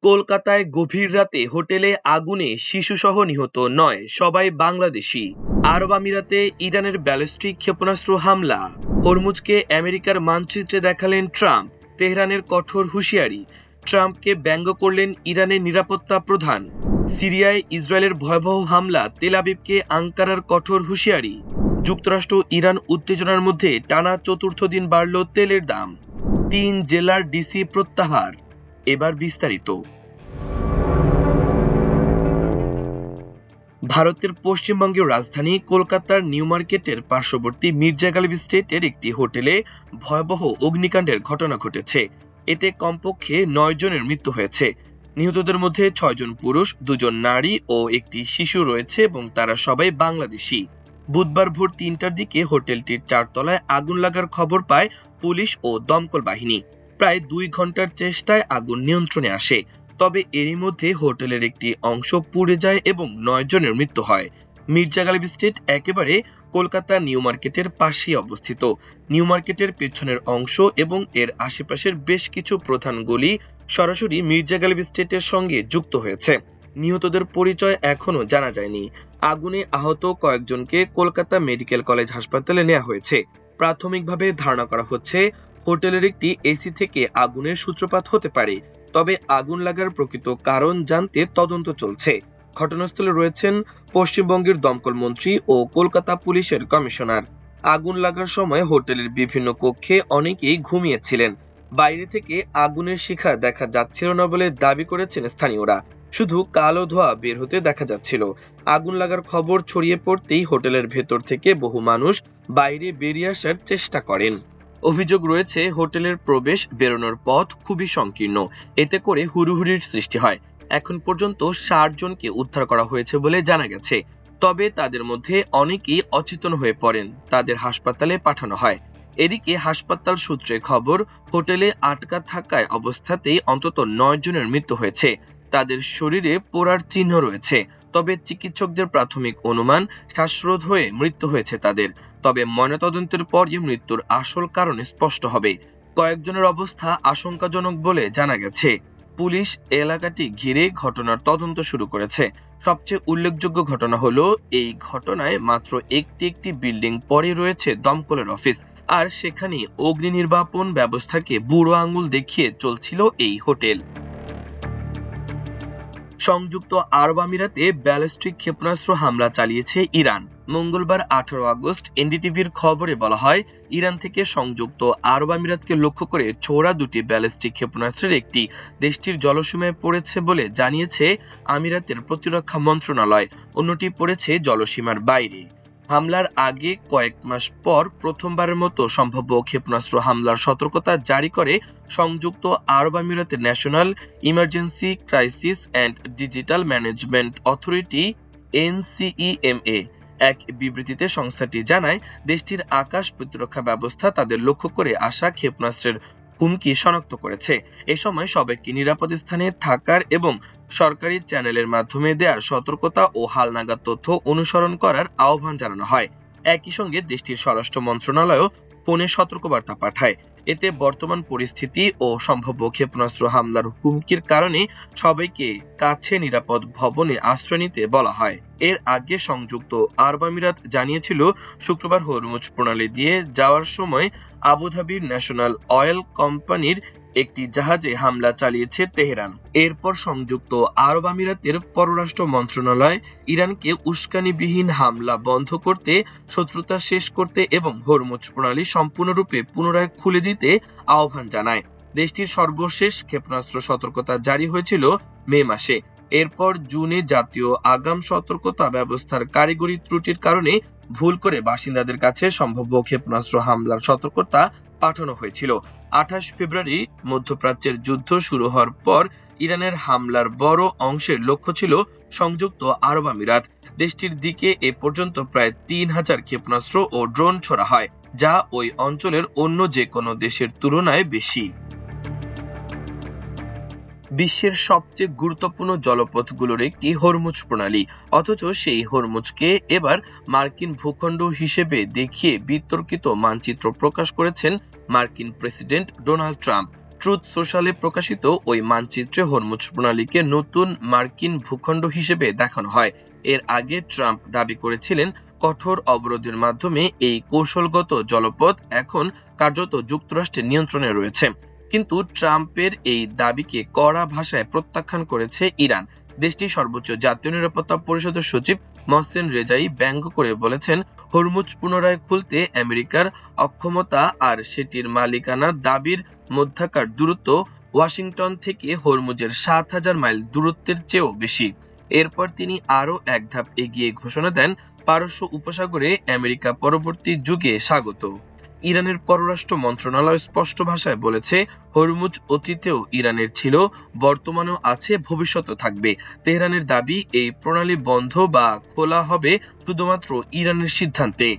কলকাতায় গভীর রাতে হোটেলে আগুনে শিশুসহ নিহত ৯, সবাই বাংলাদেশি। আরব আমিরাতে ইরানের ব্যালিস্টিক ক্ষেপণাস্ত্র হামলা। হরমুজকে আমেরিকার মানচিত্রে দেখালেন ট্রাম্প। তেহরানের কঠোর হুঁশিয়ারি। ট্রাম্পকে ব্যঙ্গ করলেন ইরানের নিরাপত্তা প্রধান। সিরিয়ায় ইসরায়েলের ভয়াবহ হামলা, তেল আবিবকে আঙ্কারার কঠোর হুঁশিয়ারি। যুক্তরাষ্ট্র ইরান উত্তেজনার মধ্যে টানা চতুর্থ দিন বাড়ল তেলের দাম। ৩ জেলার ডিসি প্রত্যাহার। এবার বিস্তারিত। ভারতের পশ্চিমবঙ্গের রাজধানী কলকাতার নিউ মার্কেটের পার্শ্ববর্তী মির্জা গালিব স্টেটের একটি হোটেলে ভয়াবহ অগ্নিকাণ্ডের ঘটনা ঘটেছে। এতে কমপক্ষে ৯ জনের মৃত্যু হয়েছে। নিহতদের মধ্যে ৬ জন পুরুষ, ২ জন নারী ও একটি শিশু রয়েছে এবং তারা সবাই বাংলাদেশি। বুধবার ভোর ৩টার দিকে হোটেলটির ৪ তলায় আগুন লাগার খবর পায় পুলিশ ও দমকল বাহিনী। প্রায় ২ ঘন্টার চেষ্টায় আগুন নিয়ন্ত্রণে আসে। তবে এরই মধ্যে হোটেলের একটি অংশ পুড়ে যায় এবং ৯ জনের মৃত্যু হয়। মির্জা গালিব স্টেট একেবারে কলকাতা নিউ মার্কেটের পাশেই অবস্থিত। নিউ মার্কেটের পেছনের অংশ এবং এর আশেপাশের বেশ কিছু প্রধান গলি সরাসরি মির্জা গালিব স্টেটের সঙ্গে যুক্ত হয়েছে। নিহতদের পরিচয় এখনো জানা যায়নি। আগুনে আহত কয়েকজনকে কলকাতা মেডিকেল কলেজ হাসপাতালে নেওয়া হয়েছে। প্রাথমিকভাবে ধারণা করা হচ্ছে হোটেলের একটি এসি থেকে আগুনের সূত্রপাত হতে পারে। তবে আগুন লাগার প্রকৃত কারণ জানতে তদন্ত চলছে। ঘটনাস্থলে রয়েছেন পশ্চিমবঙ্গের দমকল মন্ত্রী ও কলকাতা পুলিশের কমিশনার। আগুন লাগার সময় হোটেলের বিভিন্ন কক্ষে অনেকেই ঘুমিয়েছিলেন। বাইরে থেকে আগুনের শিখা দেখা যাচ্ছিল না বলে দাবি করেছেন স্থানীয়রা। শুধু কালো ধোঁয়া বের হতে দেখা যাচ্ছিল। আগুন লাগার খবর ছড়িয়ে পড়তেই হোটেলের ভেতর থেকে বহু মানুষ বাইরে বেরিয়ে আসার চেষ্টা করেন। অভিযোগ রয়েছে হোটেলের প্রবেশ বেরোনোর পথ খুবই সংকীর্ণ। এতে করে হুড়োহুড়ির সৃষ্টি হয়। এখন পর্যন্ত ৬০ জনকে উদ্ধার করা হয়েছে বলে জানা গেছে। তবে তাদের মধ্যে অনেকেই অচেতন হয়ে পড়েন। তাদের হাসপাতালে পাঠানো হয়। এদিকে হাসপাতাল সূত্রে খবর, হোটেলে আটকা থাকায় অবস্থাতেই অন্তত ৯ জনের মৃত্যু হয়েছে। তাদের শরীরে পোড়ার চিহ্ন রয়েছে। তবে চিকিৎসকদের প্রাথমিক অনুমান শ্বাসরোধ হয়ে মৃত্যু হয়েছে তাদের। তবে ময়নাতদন্তের পরই মৃত্যুর আসল কারণ স্পষ্ট হবে। কয়েকজনের অবস্থা আশঙ্কাজনক বলে জানা গেছে। পুলিশ এলাকাটি ঘিরে ঘটনার তদন্ত শুরু করেছে। সবচেয়ে উল্লেখযোগ্য ঘটনা হলো, এই ঘটনায় মাত্র একটি বিল্ডিং পরে রয়েছে দমকলের অফিস, আর সেখানে অগ্নি নির্বাপন ব্যবস্থাকে বুড়ো আঙুল দেখিয়ে চলছিল এই হোটেল। সংযুক্ত আরব আমিরাতে ব্যালিস্টিক ক্ষেপণাস্ত্র হামলা চালিয়েছে ইরান। মঙ্গলবার ১৮ আগস্ট এনডিটিভির খবরে বলা হয়, ইরান থেকে সংযুক্ত আরব আমিরাতকে লক্ষ্য করে ছোড়া ২টি ব্যালিস্টিক ক্ষেপণাস্ত্রের একটি দেশটির জলসীমায় পড়েছে বলে জানিয়েছে আমিরাতের প্রতিরক্ষা মন্ত্রণালয়। অন্যটি পড়েছে জলসীমার বাইরে। হামলার আগে কয়েক মাস পর প্রথমবারের মতো সম্ভাব্য ক্ষেপণাস্ত্র হামলার সতর্কতা জারি করে সংযুক্ত আরব আমিরাতের National Emergency Crisis and Digital Management Authority NCEMA. এক বিবৃতিতে সংস্থাটি জানায়, দেশটির আকাশ প্রতিরক্ষা ব্যবস্থা তাদের লক্ষ্য করে আসা ক্ষেপণাস্ত্রের হুমকি শনাক্ত করেছে। এ সময় সবাইকে নিরাপদ স্থানে থাকার এবং সরকারি চ্যানেলের মাধ্যমে দেয়া সতর্কতা ও হালনাগাদ তথ্য অনুসরণ করার আহ্বান জানানো হয়। একই সঙ্গে দেশটির স্বরাষ্ট্র মন্ত্রণালয়ও ফোনে সতর্কবার্তা পাঠায়। এতে বর্তমান পরিস্থিতি ও সম্ভাব্য ক্ষেপণাস্ত্র হামলার হুমকির কারণে সবাইকে কাছে নিরাপদ ভবনে আশ্রয় নিতে বলা হয়। এর আগে সংযুক্ত আরব আমিরাত জানিয়েছিল, শুক্রবার হরমুজ প্রণালী দিয়ে যাওয়ার সময় আবুধাবির ন্যাশনাল অয়েল কোম্পানির একটি জাহাজে হামলা চালিয়েছে তেহরান। এরপর সংযুক্ত আরব আমিরাতের পররাষ্ট্র মন্ত্রণালয় ইরানকে উস্কানিবিহীন হামলা বন্ধ করতে, শত্রুতা শেষ করতে এবং হরমুজ প্রণালী সম্পূর্ণরূপে পুনরায় খুলে দিতে আহ্বান জানায়। দেশটির সর্বশেষ ক্ষেপণাস্ত্র সতর্কতা জারি হয়েছিল মে মাসে। এরপর জুনে জাতীয় আগাম সতর্কতা ব্যবস্থার কারিগরি ত্রুটির কারণে ভুল করে বাসিন্দাদের কাছে সম্ভাব্য ক্ষেপণাস্ত্র হামলার সতর্কতা পাঠানো হয়েছিল। ২৮ ফেব্রুয়ারি মধ্যপ্রাচ্যের যুদ্ধ শুরু হওয়ার পর ইরানের হামলার বড় অংশের লক্ষ্য ছিল সংযুক্ত আরব আমিরাত। দেশটির দিকে এ পর্যন্ত প্রায় ৩,০০০ ক্ষেপণাস্ত্র ও ড্রোন ছোড়া হয়, যা ওই অঞ্চলের অন্য যে কোনো দেশের তুলনায় বেশি। বিশ্বের সবচেয়ে গুরুত্বপূর্ণ জলপথগুলোর একটি হরমুজ প্রণালী, অথচ সেই হরমুজকে এবার মার্কিন ভূখণ্ড হিসেবে দেখিয়ে বিতর্কিত মানচিত্র প্রকাশ করেছেন মার্কিন প্রেসিডেন্ট ডোনাল্ড ট্রাম্প। ট্রুথ সোশ্যালে প্রকাশিত ওই মানচিত্রে হরমুজ প্রণালীকে নতুন মার্কিন ভূখণ্ড হিসেবে দেখানো হয়। এর আগে ট্রাম্প দাবি করেছিলেন কঠোর অবরোধের মাধ্যমে এই কৌশলগত জলপথ এখন কার্যত যুক্তরাষ্ট্রের নিয়ন্ত্রণে রয়েছে। কিন্তু ট্রাম্পের এই দাবিকে কড়া ভাষায় প্রত্যাখ্যান করেছে ইরান। দেশটির সর্বোচ্চ জাতীয় নিরাপত্তা পরিষদের সচিব মহসেন রেজাই ব্যঙ্গ করে বলেছেন, হরমুজ পুনরায় খুলতে আমেরিকার অক্ষমতা আর সেটির মালিকানা দাবির মধ্যকার দূরত্ব ওয়াশিংটন থেকে হরমুজের ৭,০০০ মাইল দূরত্বের চেয়েও বেশি। এরপর তিনি আরও এক ধাপ এগিয়ে ঘোষণা দেন, পারস্য উপসাগরে আমেরিকা পরবর্তী যুগে স্বাগত। ইরানের পররাষ্ট্র মন্ত্রণালয় স্পষ্ট ভাষায় বলেছে, হরমুজ অতীতেও ইরানের ছিল, বর্তমানেও আছে, ভবিষ্যতেও থাকবে। তেহরানের দাবি, এই প্রণালী বন্ধ বা খোলা হবে শুধুমাত্র ইরানের সিদ্ধান্তে।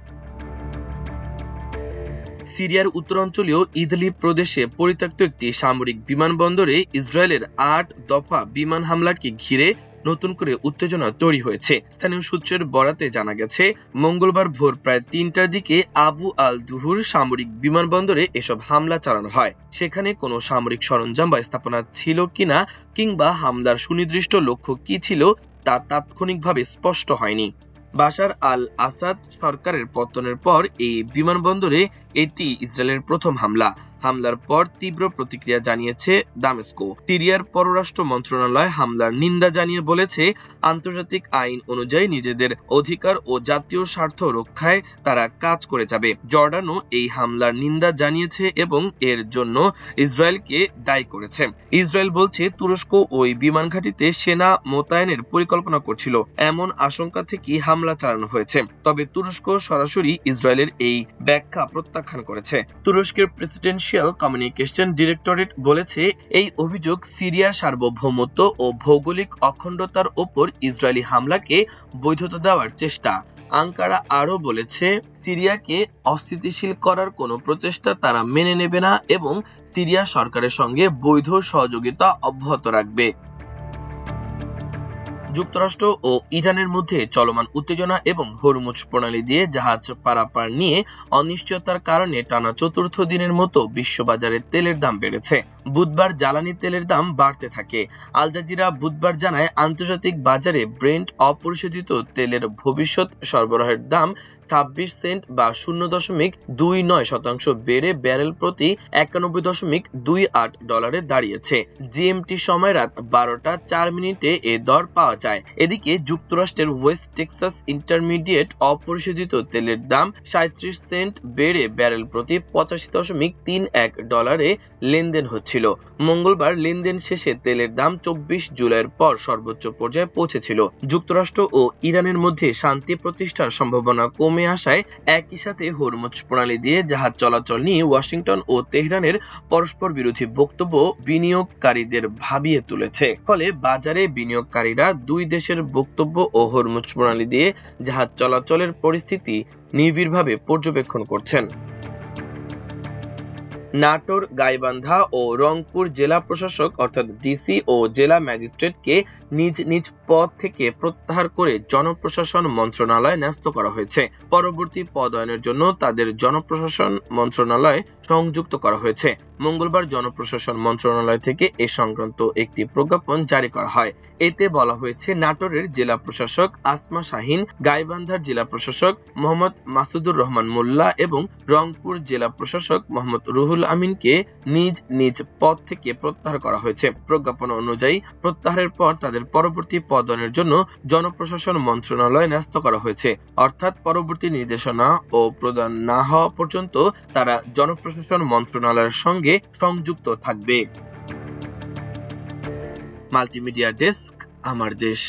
সিরিয়ার উত্তরাঞ্চলীয় ইদলিব প্রদেশে পরিত্যক্ত একটি সামরিক বিমানবন্দরে ইসরায়েলের ৮ দফা বিমান হামলাকে ঘিরে নতুন করে উত্তেজনা তৈরি হয়েছে। স্থানীয় সূত্রের বরাতে জানা গেছে, মঙ্গলবার ভোর প্রায় ৩টার দিকে আবু আল দুহুর সামরিক বিমানবন্দরে এসব হামলা চালানো হয়। সেখানে কোনো সামরিক সরঞ্জাম বা স্থাপনা ছিল কিনা কিংবা হামলার সুনির্দিষ্ট লক্ষ্য কি ছিল তা তাৎক্ষণিকভাবে স্পষ্ট হয়নি। বাশার আল আসাদ সরকারের পতনের পর এই বিমানবন্দরে এটি ইসরায়েলের প্রথম হামলা। হামলার পর তীব্র প্রতিক্রিয়া জানিয়েছে দামেস্কো। সিরিয়ার পররাষ্ট্র মন্ত্রণালয় হামলার নিন্দা জানিয়ে বলেছে, আন্তর্জাতিক আইন অনুযায়ী নিজেদের অধিকার ও জাতীয় স্বার্থ রক্ষায় তারা কাজ করে যাবে। জর্ডানও এই হামলার নিন্দা জানিয়েছে এবং এর জন্য ইসরায়েলকে দায়ী করেছে। ইসরায়েল বলছে, তুরস্ক ওই বিমান ঘাঁটিতে সেনা মোতায়েনের পরিকল্পনা করছিল, এমন আশঙ্কা থেকে হামলা চালানো হয়েছে। তবে তুরস্ক সরাসরি ইসরায়েলের এই ব্যাখ্যা প্রত্যাখ্যান করেছে। তুরস্কের প্রেসিডেন্সিয়াল কমিউনিকেশন ডিরেক্টরেট বলেছে, এই অভিযোগ সিরিয়ার সার্বভৌমত্ব ও ভৌগোলিক অখণ্ডতার ওপর ইসরায়েলি হামলাকে বৈধতা দেওয়ার চেষ্টা। আঙ্কারা আরও বলেছে, সিরিয়াকে অস্থিতিশীল করার কোনো প্রচেষ্টা তারা মেনে নেবে না এবং সিরিয়া সরকারের সঙ্গে বৈধ সহযোগিতা অব্যাহত রাখবে। যুক্তরাষ্ট্র ও ইরানের মধ্যে চলমান উত্তেজনা এবং হরমুজ প্রণালী দিয়ে জাহাজ পারাপার নিয়ে অনিশ্চয়তার কারণে টানা চতুর্থ দিনের মতো বিশ্ববাজারে তেলের দাম বেড়েছে। বুধবার জ্বালানি তেলের দাম বাড়তে থাকে। আল জাজিরা বুধবার জানায়, আন্তর্জাতিক বাজারে ব্রেন্ট অপরিশোধিত তেলের ভবিষ্যৎ সরবরাহের দাম ২৬ সেন্ট বা ০.29% বেড়ে ব্যারেল প্রতি ৯১.28 ডলারে দাঁড়িয়েছে। জিএমটি সময় রাত ১২টা ৪ মিনিটে এ দর পাওয়া যায়। এদিকে যুক্তরাষ্ট্রের ওয়েস্ট টেক্সাস ইন্টারমিডিয়েট অপরিশোধিত তেলের দাম ৩৭ সেন্ট বেড়ে ব্যারেল প্রতি ৮৫.৩১ ডলারে লেনদেন হচ্ছিল। মঙ্গলবার লেনদেন শেষে তেলের দাম ২৪ জুলাইয়ের পর সর্বোচ্চ পর্যায়ে পৌঁছেছিল। যুক্তরাষ্ট্র ও ইরানের মধ্যে শান্তি প্রতিষ্ঠার সম্ভাবনা কমে আসায় একই সাথে হরমুজ প্রণালী দিয়ে জাহাজ চলাচল নিয়ে ওয়াশিংটন ও তেহরানের পরস্পর বিরোধী বক্তব্য বিনিয়োগকারীদের ভাবিয়ে তুলেছে। ফলে বাজারে বিনিয়োগকারীরা দুই দেশের বক্তব্য ও হরমুজ প্রণালী দিয়ে জাহাজ চলাচলের পরিস্থিতি নিবিড়ভাবে পর্যবেক্ষণ করছেন। নাটোর, গাইবান্ধা ও রংপুর জেলা প্রশাসক অর্থাৎ ডিসি ও জেলা ম্যাজিস্ট্রেটকে নিজ নিজ পদ থেকে প্রত্যাহার করে জনপ্রশাসন মন্ত্রণালয়ে ন্যস্ত করা হয়েছে। পরবর্তী পদায়নের জন্য তাদের জনপ্রশাসন মন্ত্রণালয়ে সংযুক্ত করা হয়েছে। মঙ্গলবার জনপ্রশাসন মন্ত্রণালয় থেকে এ সংক্রান্ত একটি প্রজ্ঞাপন জারি করা হয়। এতে বলা হয়েছে, নাটোরের জেলা প্রশাসক আসমা শাহীন, গাইবান্ধার জেলা প্রশাসক মোহাম্মদ মাসুদুর রহমান মোল্লা এবং রংপুর জেলা প্রশাসক মোহাম্মদ রুহুল আমিনকে নিজ নিজ পদ থেকে প্রত্যাহার করা হয়েছে। প্রজ্ঞাপন অনুযায়ী প্রত্যাহারের পর তাদের পরবর্তী পদায়নের জন্য জনপ্রশাসন মন্ত্রণালয়ে ন্যস্ত করা হয়েছে। অর্থাৎ পরবর্তী নির্দেশনা ও প্রদান না হওয়া পর্যন্ত তারা জনপ্রশাসন মন্ত্রণালয়ের সঙ্গে সংযুক্ত থাকবে। মাল্টিমিডিয়া ডেস্ক, আমার দেশ।